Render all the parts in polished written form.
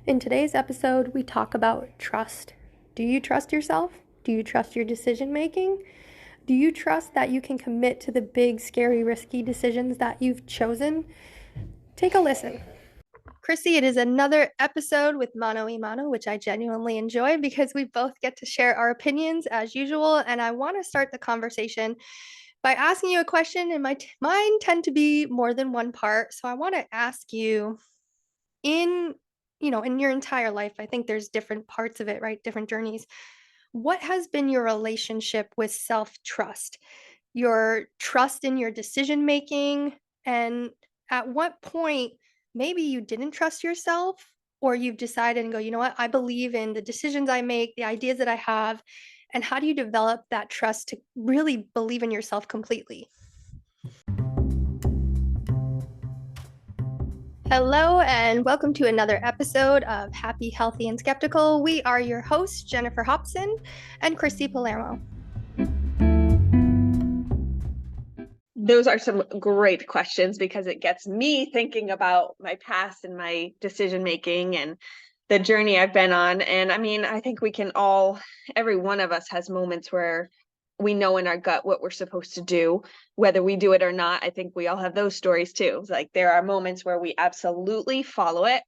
In today's episode, we talk about trust. Do you trust yourself? Do you trust your decision making? Do you trust that you can commit to the big, scary, risky decisions that you've chosen? Take a listen. Chrissy, it is another episode with Mano y Mano, which I genuinely enjoy because we both get to share our opinions as usual. And I want to start the conversation by asking you a question, and mine tend to be more than one part. So I want to ask you in in your entire life, I think there's different parts of it, right? Different journeys. What has been your relationship with self-trust? Your trust in your decision making, and at what point maybe you didn't trust yourself, or you've decided and go, you know what, I believe in the decisions I make, the ideas that I have, and how do you develop that trust to really believe in yourself completely? Hello, and welcome to another episode of Happy, Healthy, and Skeptical. We are your hosts, Jennifer Hobson and Christy Palermo. Those are some great questions because it gets me thinking about my past and my decision making and the journey I've been on. And I mean, I think we can all, every one of us has moments where we know in our gut what we're supposed to do, whether we do it or not. I think we all have those stories too. It's like there are moments where we absolutely follow it.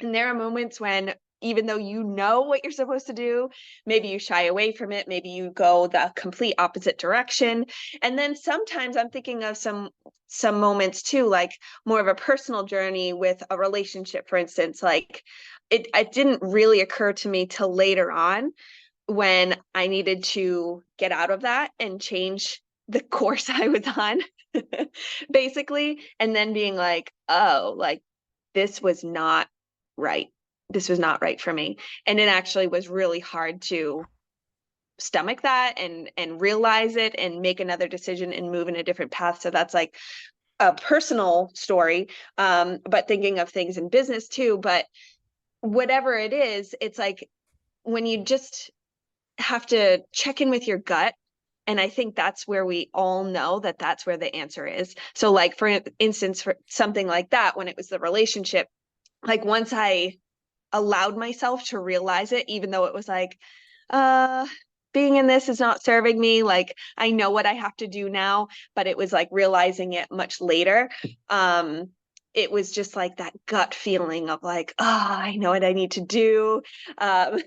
And there are moments when, even though you know what you're supposed to do, maybe you shy away from it, maybe you go the complete opposite direction. And then sometimes I'm thinking of some moments too, like more of a personal journey with a relationship, for instance. Like it didn't really occur to me till later on when I needed to get out of that and change the course I was on, basically. And then being like, oh, like this was not right. This was not right for me. And it actually was really hard to stomach that and realize it and make another decision and move in a different path. So that's like a personal story, but thinking of things in business too. But whatever it is, it's like when you just have to check in with your gut. And I think that's where we all know that that's where the answer is. So like, for instance, for something like that, when it was the relationship, like once I allowed myself to realize it, even though it was like, uh, being in this is not serving me. Like I know what I have to do now, but it was like realizing it much later. Um, it was just like that gut feeling of like, oh, I know what I need to do. Um,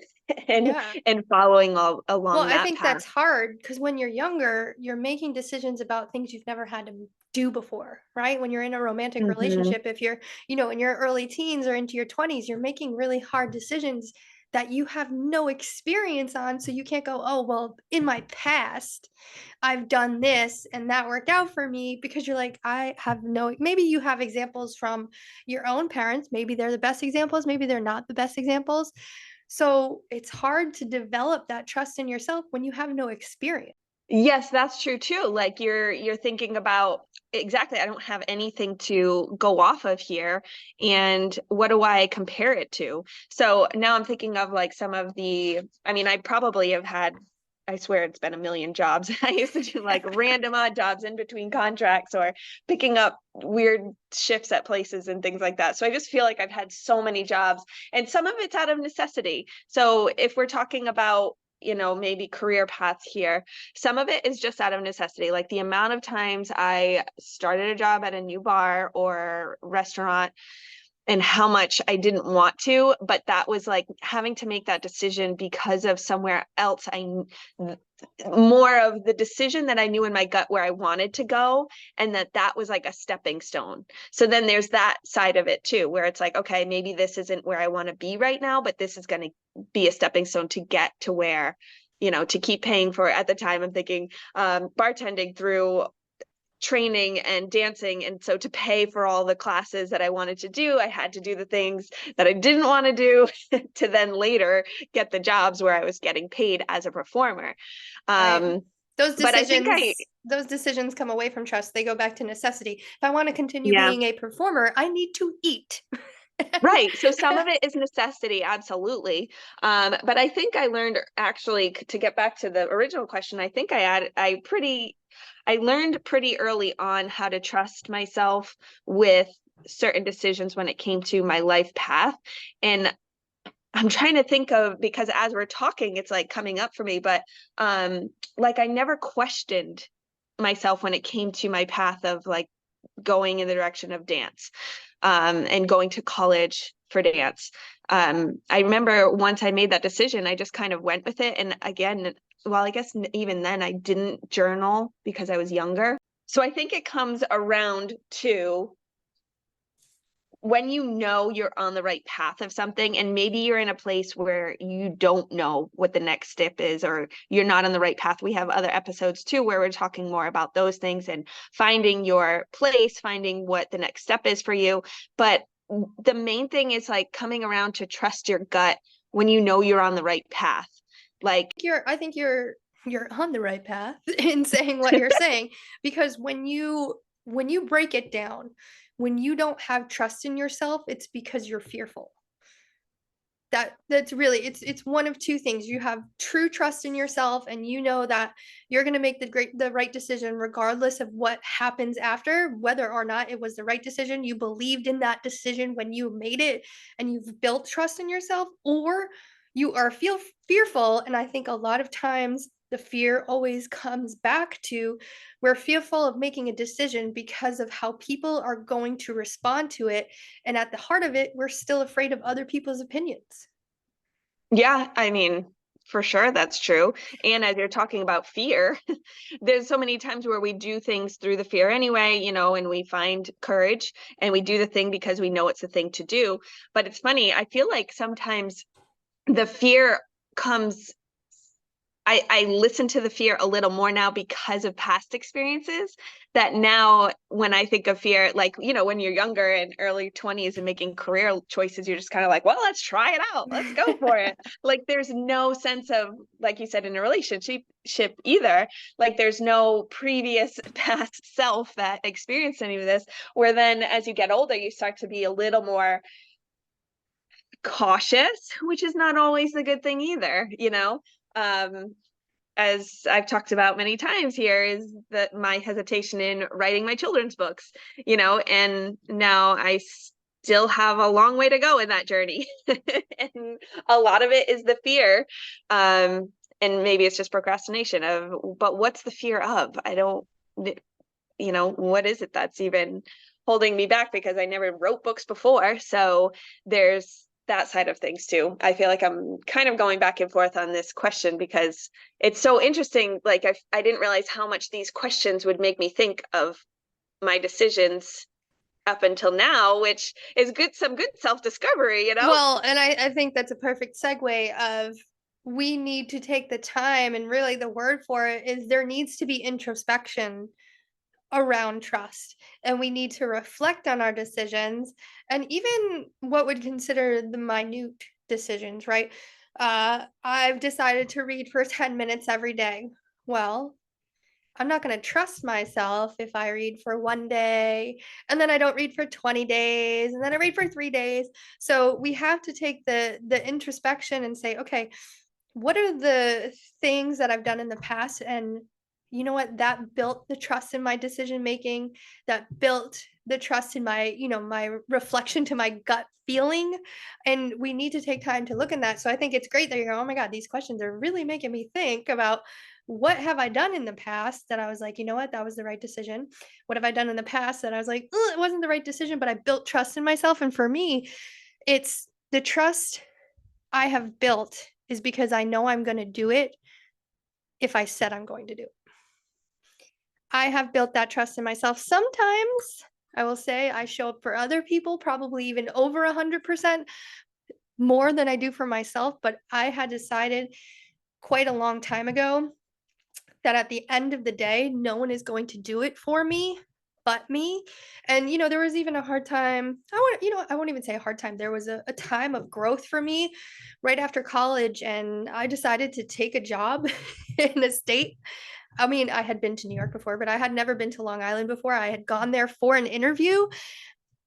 and Yeah. and following all Well, along I that think path. that's hard because when you're younger, you're making decisions about things you've never had to do before, right? When you're in a romantic Mm-hmm. relationship, if you're, in your early teens or into your 20s, you're making really hard decisions that you have no experience on. So you can't go, oh, well, in my past, I've done this and that worked out for me, because you're like, I have no, maybe you have examples from your own parents. Maybe they're the best examples. Maybe they're not the best examples. So it's hard to develop that trust in yourself when you have no experience. Yes, that's true too. Like you're thinking about exactly, I don't have anything to go off of here. And what do I compare it to? So now I'm thinking of like some of the, I mean, I probably have had, I swear it's been a million jobs. I used to do like random odd jobs in between contracts or picking up weird shifts at places and things like that. So I just feel like I've had so many jobs and some of it's out of necessity. So if we're talking about, maybe career paths here, some of it is just out of necessity. Like the amount of times I started a job at a new bar or restaurant and how much I didn't want to, but that was like having to make that decision because of somewhere else. More of the decision that I knew in my gut where I wanted to go, and that was like a stepping stone. So then there's that side of it too, where it's like, okay, maybe this isn't where I want to be right now, but this is going to be a stepping stone to get to where, to keep paying for it. At the time, I'm thinking bartending through training and dancing. And so to pay for all the classes that I wanted to do, I had to do the things that I didn't want to do to then later get the jobs where I was getting paid as a performer. Right. Um, Those but I think decisions come away from trust. They go back to necessity. If I want to continue yeah, being a performer, I need to eat. right. So some of it is necessity, absolutely. But I think I learned actually to get back to the original question, I think I learned pretty early on how to trust myself with certain decisions when it came to my life path. And I'm trying to think of, because as we're talking, it's like coming up for me, but like I never questioned myself when it came to my path of like going in the direction of dance, and going to college for dance. I remember once I made that decision, I just kind of went with it. And again, well, I guess even then I didn't journal because I was younger. So I think it comes around to when you know you're on the right path of something, and maybe you're in a place where you don't know what the next step is, or you're not on the right path. We have other episodes too where we're talking more about those things and finding your place, finding what the next step is for you. But the main thing is like coming around to trust your gut when you know you're on the right path. Like, I think you're on the right path in saying what you're saying, because when you break it down, when you don't have trust in yourself, it's because you're fearful. That's really, it's one of two things. You have true trust in yourself, and you know that you're going to make the right decision regardless of what happens after, whether or not it was the right decision. You believed in that decision when you made it, and you've built trust in yourself. Or you are fearful, and I think a lot of times the fear always comes back to, we're fearful of making a decision because of how people are going to respond to it, and at the heart of it, we're still afraid of other people's opinions. yeah, I mean, for sure that's true. And as you're talking about fear, there's so many times where we do things through the fear anyway, and we find courage and we do the thing because we know it's the thing to do. But it's funny, I feel like sometimes the fear comes, I listen to the fear a little more now because of past experiences, that now when I think of fear, like, when you're younger and early 20s and making career choices, you're just kind of like, well, let's try it out. Let's go for it. Like there's no sense of, like you said, in a relationship either. Like there's no previous past self that experienced any of this, where then as you get older, you start to be a little more cautious, which is not always a good thing either. Um, as I've talked about many times here, is that my hesitation in writing my children's books, and now I still have a long way to go in that journey. And a lot of it is the fear. And maybe it's just procrastination but what's the fear of? I don't, what is it that's even holding me back? Because I never wrote books before. So there's that side of things too. I feel like I'm kind of going back and forth on this question because it's so interesting. Like I didn't realize how much these questions would make me think of my decisions up until now, which is some good self-discovery. Well, and I think that's a perfect segue of, we need to take the time, and really the word for it is, there needs to be introspection around trust, and we need to reflect on our decisions, and even what would consider the minute decisions, right? I've decided to read for 10 minutes every day. Well, I'm not going to trust myself if I read for 1 day and then I don't read for 20 days and then I read for 3 days. So we have to take the introspection and say, okay, what are the things that I've done in the past? And you know what? That built the trust in my decision making, that built the trust in my reflection to my gut feeling. And we need to take time to look in that. So I think it's great that you're, oh my God, these questions are really making me think about, what have I done in the past that I was like, you know what, that was the right decision? What have I done in the past that I was like, it wasn't the right decision, but I built trust in myself? And for me, it's the trust I have built is because I know I'm going to do it if I said I'm going to do it. I have built that trust in myself. Sometimes I will say I show up for other people, probably even over 100% more than I do for myself. But I had decided quite a long time ago that at the end of the day, no one is going to do it for me but me. And there was even a hard time. I won't even say a hard time. There was a time of growth for me right after college, and I decided to take a job in a state. I mean, I had been to New York before, but I had never been to Long Island before. I had gone there for an interview,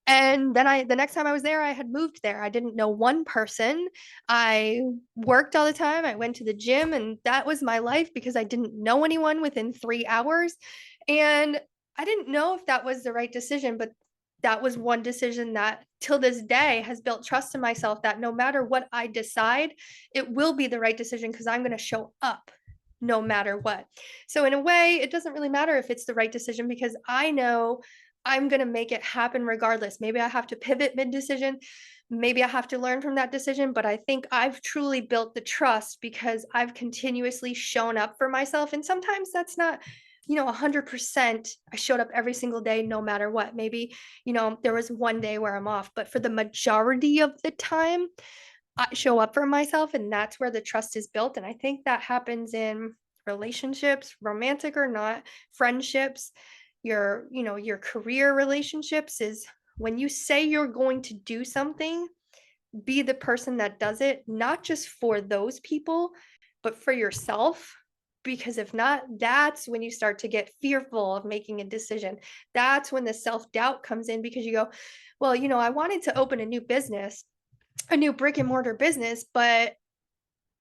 and then the next time I was there, I had moved there. I didn't know one person. I worked all the time. I went to the gym, and that was my life because I didn't know anyone within 3 hours. And I didn't know if that was the right decision, but that was one decision that till this day has built trust in myself, that no matter what I decide, it will be the right decision because I'm going to show up no matter what. So in a way, it doesn't really matter if it's the right decision because I know I'm going to make it happen regardless. Maybe I have to pivot mid decision. Maybe I have to learn from that decision, but I think I've truly built the trust because I've continuously shown up for myself. And sometimes that's not, 100%. I showed up every single day, no matter what. Maybe, there was one day where I'm off, but for the majority of the time, I show up for myself, and that's where the trust is built. And I think that happens in relationships, romantic or not, friendships, your career relationships is when you say you're going to do something, be the person that does it, not just for those people, but for yourself. Because if not, that's when you start to get fearful of making a decision. That's when the self doubt comes in because you go, well, I wanted to open a new business, a new brick and mortar business, but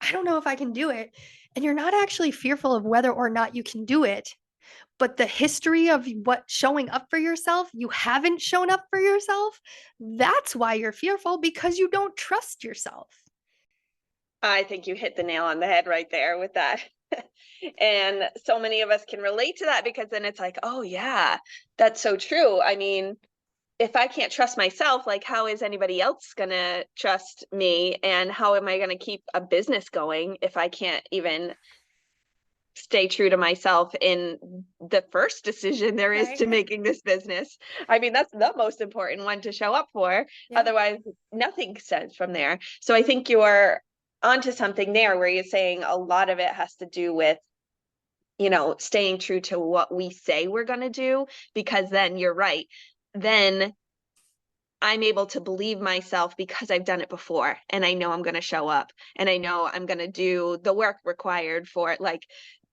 I don't know if I can do it. And you're not actually fearful of whether or not you can do it, but the history of what showing up for yourself, you haven't shown up for yourself. That's why you're fearful because you don't trust yourself. I think you hit the nail on the head right there with that. And so many of us can relate to that because then it's like, oh yeah, that's so true. I mean, if I can't trust myself, like how is anybody else gonna trust me? And how am I gonna keep a business going if I can't even stay true to myself in the first decision there is Right. to making this business? I mean, that's the most important one to show up for. Yeah. Otherwise, nothing stems from there. So I think you're onto something there where you're saying a lot of it has to do with staying true to what we say we're going to do, because then you're right. Then I'm able to believe myself because I've done it before and I know I'm going to show up and I know I'm going to do the work required for it. Like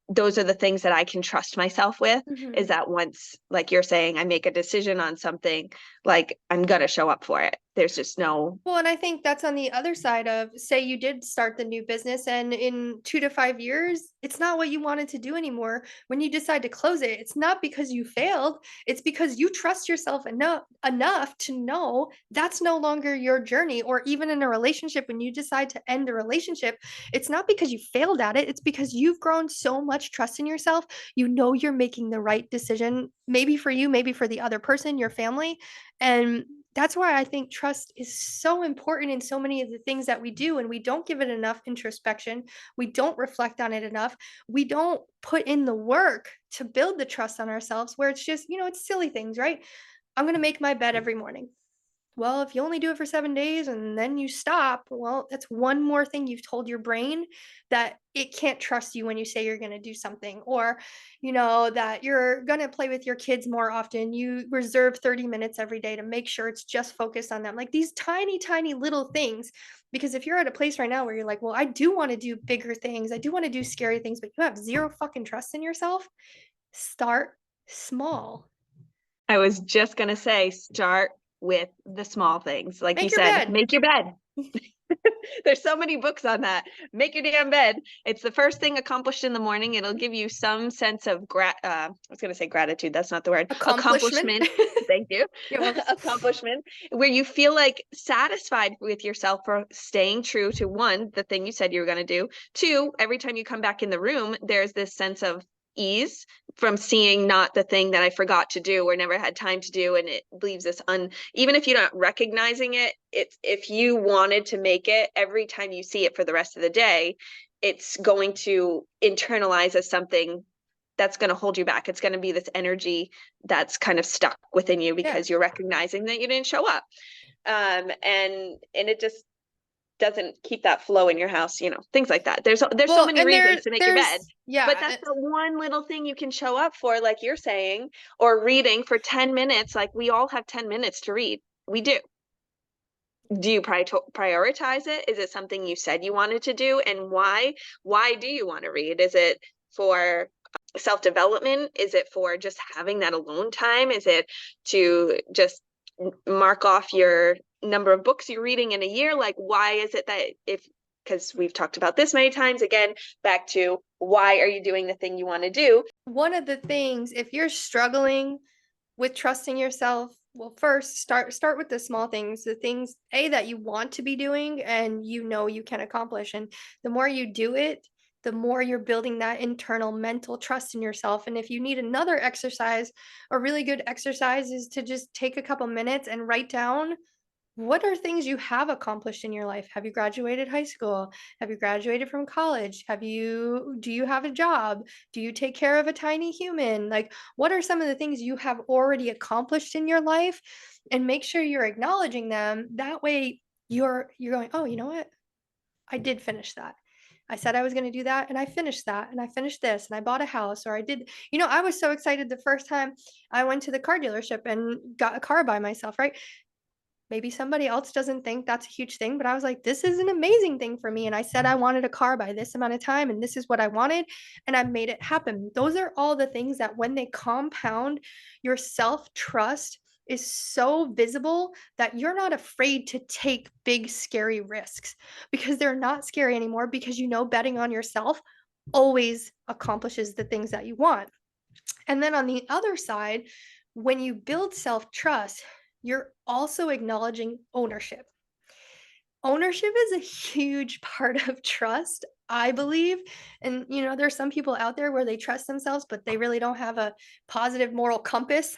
those are the things that I can trust myself with, is Mhm. that once, like you're saying, I make a decision on something, like I'm going to show up for it. There's just no. Well, and I think that's on the other side of, say you did start the new business and in 2 to 5 years, it's not what you wanted to do anymore. When you decide to close it, it's not because you failed. It's because you trust yourself enough to know that's no longer your journey. Or even in a relationship, when you decide to end a relationship, it's not because you failed at it. It's because you've grown so much trust in yourself. You know you're making the right decision, maybe for you, maybe for the other person, your family. And that's why I think trust is so important in so many of the things that we do, and we don't give it enough introspection. We don't reflect on it enough. We don't put in the work to build the trust on ourselves, where it's just, it's silly things, right? I'm going to make my bed every morning. Well, if you only do it for 7 days and then you stop, well, that's one more thing you've told your brain that it can't trust you when you say you're gonna do something, or, that you're gonna play with your kids more often. You reserve 30 minutes every day to make sure it's just focused on them. Like these tiny, tiny little things. Because if you're at a place right now where you're like, well, I do wanna do bigger things, I do wanna do scary things, but you have zero fucking trust in yourself, start small. I was just going to say, start with the small things. Like you Make your said, bed. make your bed. There's so many books on that. Make your damn bed. It's the first thing accomplished in the morning. It'll give you some sense of I was going to say gratitude. That's not the word. Accomplishment. Accomplishment. Thank you. You're welcome. Accomplishment, where you feel like satisfied with yourself for staying true to one, the thing you said you were going to do. Two, every time you come back in the room, there's this sense of ease from seeing not the thing that I forgot to do or never had time to do. And it leaves us even if you're not recognizing it, it's, if you wanted to make it, every time you see it for the rest of the day, it's going to internalize as something that's going to hold you back. It's going to be this energy that's kind of stuck within you Yeah. because you're recognizing that you didn't show up. And it just doesn't keep that flow in your house, things like that. There's so many And reasons to make your bed, yeah, but that's the one little thing you can show up for, like you're saying, or reading for 10 minutes. Like we all have 10 minutes to read. We do. Do you prioritize it? Is it something you said you wanted to do? And why do you want to read? Is it for self-development? Is it for just having that alone time? Is it to just mark off your number of books you're reading in a year? Like, why is it that because we've talked about this many times, again, back to why are you doing the thing you want to do? one of the things, if you're struggling with trusting yourself, Well, first, start with the small things, the things A that you want to be doing and you know you can accomplish. And the more you do it, the more you're building that internal mental trust in yourself. And if you need another exercise, a really good exercise is to just take a couple minutes and write down what are things you have accomplished in your life? Have you graduated high school? Have you graduated from college? Do you have a job? Do you take care of a tiny human? Like, what are some of the things you have already accomplished in your life? And make sure you're acknowledging them. That way you're going, "Oh, you know what? I did finish that. I said I was going to do that and I finished that and I finished this and I bought a house or I did." I was so excited the first time I went to the car dealership and got a car by myself, right? Maybe somebody else doesn't think that's a huge thing, but I was like, "This is an amazing thing for me," and I said I wanted a car by this amount of time, and this is what I wanted, and I made it happen. Those are all the things that when they compound, your self-trust is so visible that you're not afraid to take big, scary risks because they're not scary anymore because you know betting on yourself always accomplishes the things that you want. And then on the other side, when you build self trust, you're also acknowledging ownership. Ownership is a huge part of trust, I believe. And, there's some people out there where they trust themselves, but they really don't have a positive moral compass,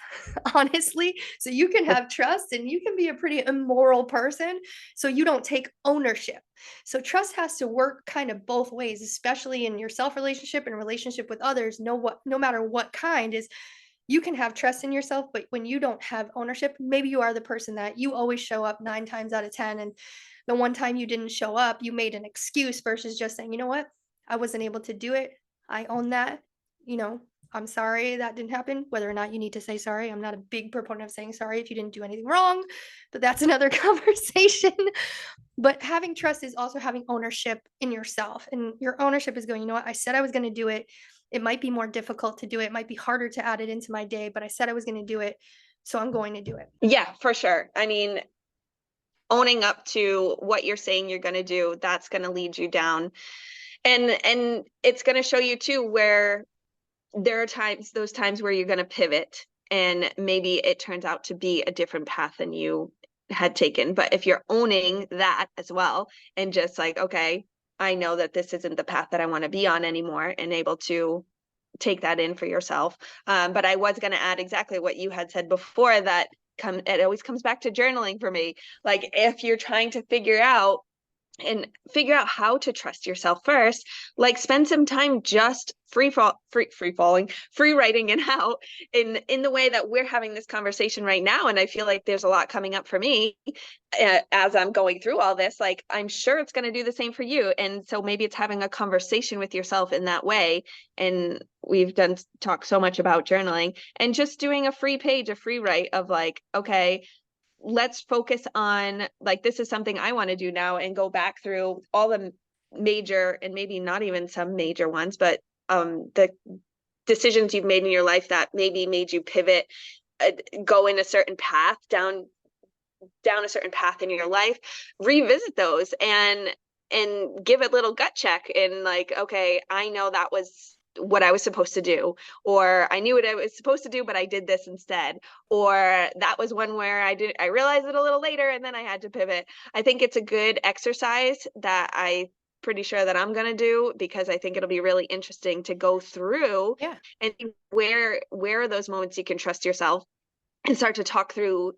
honestly. So you can have trust and you can be a pretty immoral person. So you don't take ownership. So trust has to work kind of both ways, especially in your self relationship and relationship with others. No matter what kind is you can have trust in yourself, but when you don't have ownership, maybe you are the person that you always show up 9 times out of 10. And the one time you didn't show up, you made an excuse versus just saying, you know what? I wasn't able to do it. I own that. You know, I'm sorry that didn't happen. Whether or not you need to say sorry, I'm not a big proponent of saying sorry if you didn't do anything wrong, but that's another conversation. But having trust is also having ownership in yourself. And your ownership is going, you know what? I said I was going to do it. It might be more difficult to do it. It might be harder to add it into my day, but I said I was going to do it. So I'm going to do it. Yeah, for sure. I mean, owning up to what you're saying you're going to do, that's going to lead you down. And it's going to show you too where there are those times where you're going to pivot and maybe it turns out to be a different path than you had taken. But if you're owning that as well and just like, okay, I know that this isn't the path that I want to be on anymore, and able to take that in for yourself. But I was going to add exactly what you had said before, that it always comes back to journaling for me. Like if you're trying to figure out how to trust yourself first, like spend some time just free writing it out in the way that we're having this conversation right now. And I feel like there's a lot coming up for me as I'm going through all this. Like I'm sure it's going to do the same for you, and so maybe it's having a conversation with yourself in that way. And we've done talk so much about journaling, and just doing a free page, a free write of like, okay, let's focus on, like, this is something I want to do now, and go back through all the major, and maybe not even some major ones, but the decisions you've made in your life that maybe made you pivot, go in a certain path, down a certain path in your life, revisit those and give it a little gut check, and like, okay, I know that was what I was supposed to do, or I knew what I was supposed to do, but I did this instead, or that was one where I realized it a little later and then I had to pivot. I think it's a good exercise that I pretty sure that I'm going to do, because I think it'll be really interesting to go through Yeah. and where are those moments you can trust yourself, and start to talk through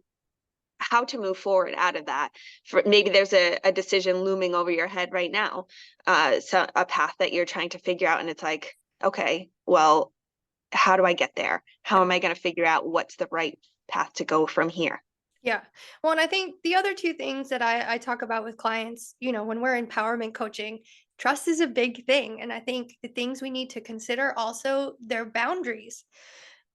how to move forward out of that. For maybe there's a decision looming over your head right now, so a path that you're trying to figure out, and it's like, okay, well, how do I get there? How am I going to figure out what's the right path to go from here? Yeah. Well, and I think the other two things that I talk about with clients, when we're empowerment coaching, trust is a big thing. And I think the things we need to consider also their boundaries.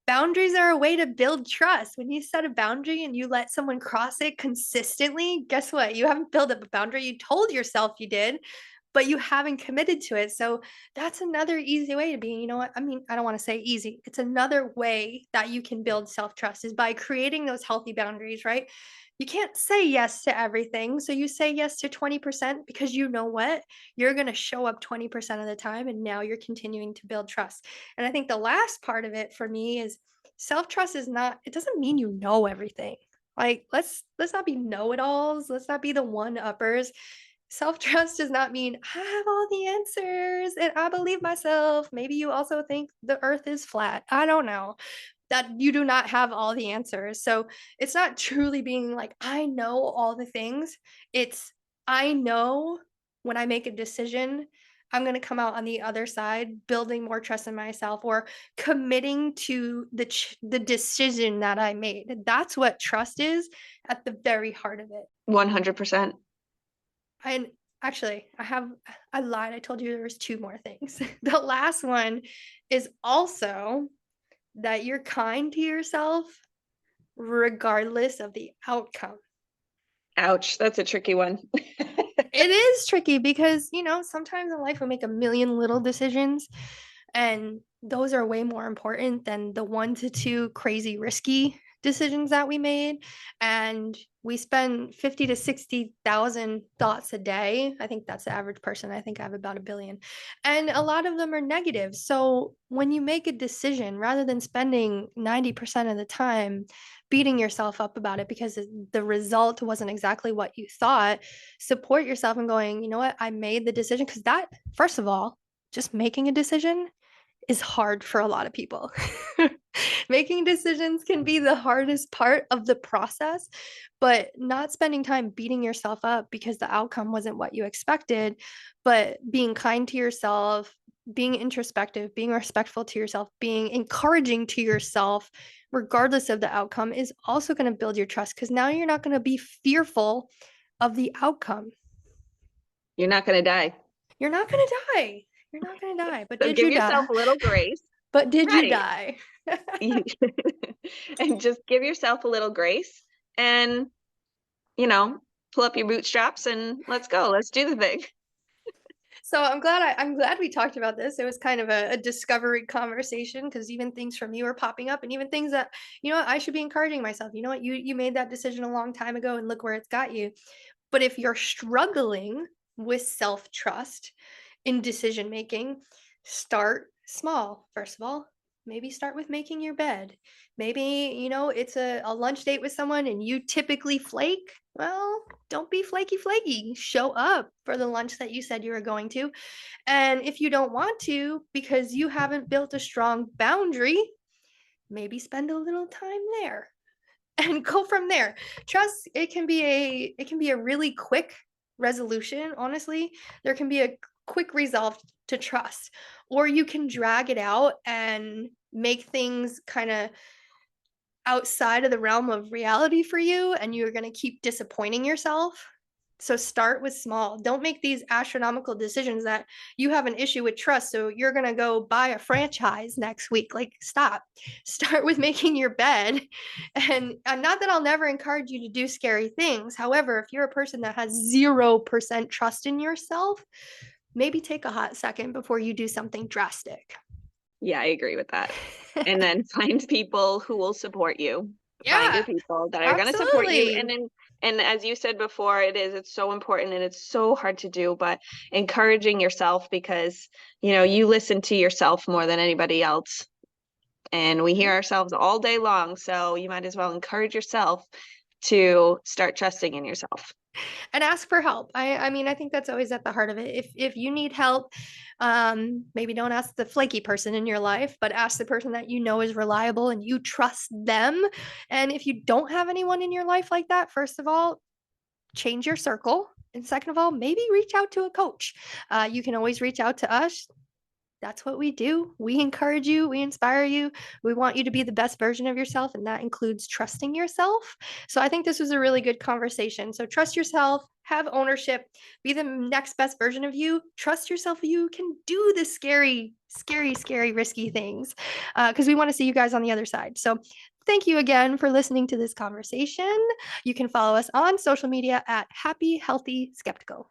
Boundaries are a way to build trust. When you set a boundary and you let someone cross it consistently, guess what? You haven't built up a boundary. You told yourself you did, but you haven't committed to it. So that's another easy way to be, you know what? I mean, I don't want to say easy. It's another way that you can build self trust is by creating those healthy boundaries, right? You can't say yes to everything. So you say yes to 20% because you know what? You're going to show up 20% of the time. And now you're continuing to build trust. And I think the last part of it for me is self trust is not, it doesn't mean you know everything. Like, let's not be know-it-alls. Let's not be the one-uppers. Self-trust does not mean I have all the answers and I believe myself. Maybe you also think the earth is flat. I don't know. That you do not have all the answers. So it's not truly being like, I know all the things. It's I know when I make a decision, I'm going to come out on the other side building more trust in myself or committing to the decision that I made. That's what trust is at the very heart of it. 100%. And actually, I lied. I told you there was two more things. The last one is also that you're kind to yourself regardless of the outcome. Ouch, that's a tricky one. It is tricky because, sometimes in life we make a million little decisions, and those are way more important than the 1 to 2 crazy risky decisions that we made, and we spend 50 to 60,000 thoughts a day. I think that's the average person. I think I have about a billion, and a lot of them are negative. So, when you make a decision, rather than spending 90% of the time beating yourself up about it because the result wasn't exactly what you thought, support yourself and going, "You know what? I made the decision." Because that, first of all, just making a decision is hard for a lot of people. Making decisions can be the hardest part of the process, but not spending time beating yourself up because the outcome wasn't what you expected, but being kind to yourself, being introspective, being respectful to yourself, being encouraging to yourself, regardless of the outcome, is also going to build your trust because now you're not going to be fearful of the outcome. You're not going to die. You're not going to die. You're not going to die. But So did give you yourself die? a little grace. But did you Right. die? And just give yourself a little grace and, you know, pull up your bootstraps and let's go. Let's do the thing. So I'm glad we talked about this. It was kind of a discovery conversation because even things from you are popping up and even things that, I should be encouraging myself. You know what? You made that decision a long time ago and look where it's got you. But if you're struggling with self-trust in decision making, start small. First of all, maybe start with making your bed. Maybe, it's a lunch date with someone and you typically flake. Well, don't be flaky. Show up for the lunch that you said you were going to. And if you don't want to because you haven't built a strong boundary, maybe spend a little time there and go from there. Trust, it can be a really quick resolution, honestly. There can be a quick resolve to trust, or you can drag it out and make things kind of outside of the realm of reality for you, and you're going to keep disappointing yourself. So start with small. Don't make these astronomical decisions that you have an issue with trust. So you're going to go buy a franchise next week. Like, stop. Start with making your bed. And not that I'll never encourage you to do scary things. However, if you're a person that has 0% trust in yourself, maybe take a hot second before you do something drastic. Yeah, I agree with that. And then find people who will support you. Find your Yeah, people that are going to support you. absolutely. And as you said before, it's so important and it's so hard to do, but encouraging yourself because, you listen to yourself more than anybody else. And we hear ourselves all day long. So you might as well encourage yourself to start trusting in yourself. And ask for help. I mean, I think that's always at the heart of it. If you need help, maybe don't ask the flaky person in your life, but ask the person that you know is reliable and you trust them. And if you don't have anyone in your life like that, first of all, change your circle. And second of all, maybe reach out to a coach. You can always reach out to us. That's what we do. We encourage you, we inspire you. We want you to be the best version of yourself, and that includes trusting yourself. So I think this was a really good conversation. So trust yourself, have ownership, be the next best version of you. Trust yourself. You can do the scary, risky things because we want to see you guys on the other side. So thank you again for listening to this conversation. You can follow us on social media at Happy Healthy Skeptical.